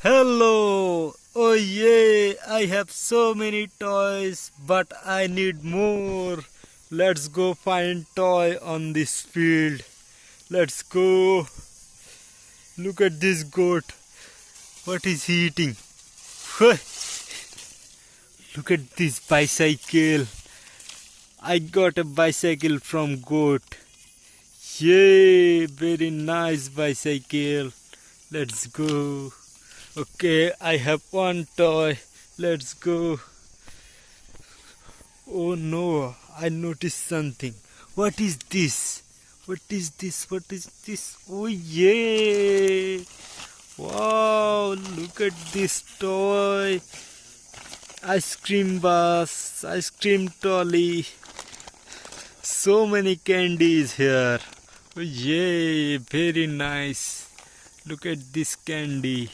Hello! Oh yeah, I have so many toys, but I need more. Let's go find toy on this field. Let's go. Look at this goat. What is he eating? Hey, look at this bicycle. I got a bicycle from goat. Yay, very nice bicycle. Let's go. Okay, I have one toy. Let's go. Oh no, I noticed something. What is this? What is this? What is this? Oh yeah! Wow, look at this toy. Ice cream bus, ice cream trolley. So many candies here. Oh yeah, very nice. Look at this candy.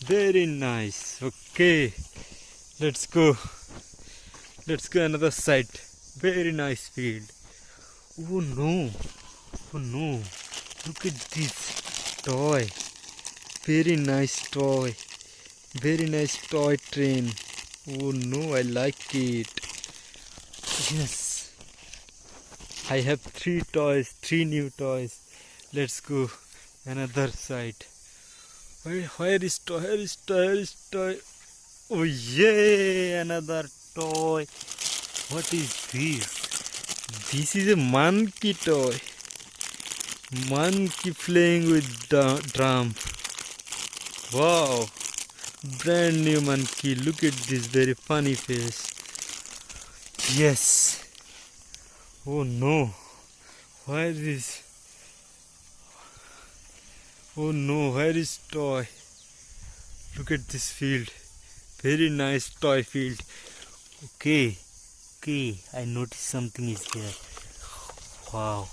Very nice. Okay, let's go. Let's go another side. Very nice field. Oh no. Oh no. Look at this toy. Very nice toy. Very nice toy train. Oh no, I like it. Yes. I have three new toys. Let's go another side. Where is toy? Where is toy? Where is toy? Oh yeah, another toy. What is this? This is a monkey toy. Monkey playing with the drum. Wow, brand new monkey. Look at this very funny face. Yes. Oh no. Where is? Oh no, where is toy? Look at this field. Very nice toy field. Okay, I noticed something is here. Wow,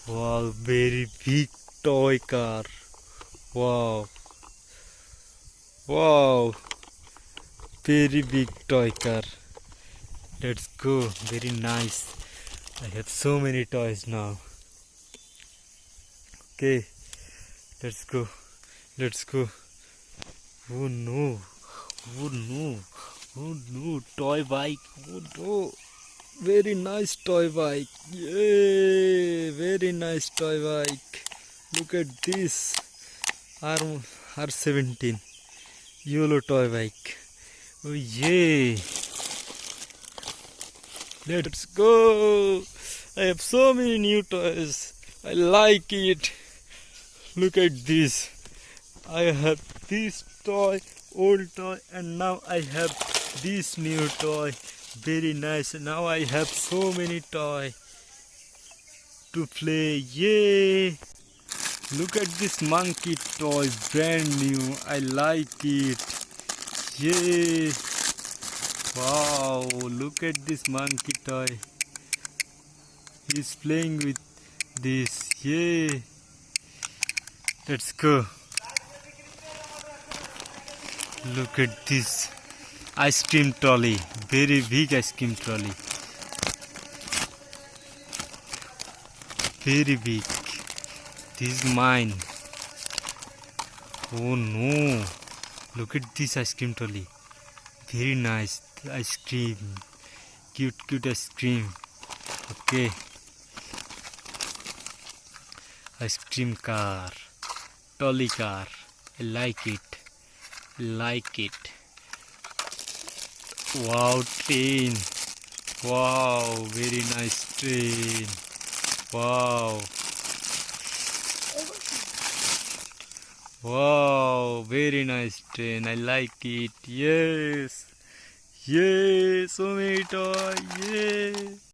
wow, very big toy car. Wow, wow, very big toy car. Let's go. Very nice. I have so many toys now. Okay, let's go. Let's go. Oh no. Oh no. Oh no. Toy bike. Oh no. Very nice toy bike. Yay. Very nice toy bike. Look at this. R17. YOLO toy bike. Oh yay. Let's go. I have so many new toys. I like it. Look at this. I have this toy, old toy, and now I have this new toy. Very nice. Now I have so many toys to play. Yay! Look at this monkey toy, brand new. I like it. Yay! Wow! Look at this monkey toy. He's playing with this. Yay! Let's go. Look at this ice cream trolley. Very big ice cream trolley. Very big. This is mine. Oh no. Look at this ice cream trolley. Very nice. Ice cream. Cute ice cream. Okay. Ice cream car. Trolley car. I like it. Like it. Wow, train. Wow, very nice train. Wow. Wow, very nice train. I like it. Yes. Yes, so many toys. Yes.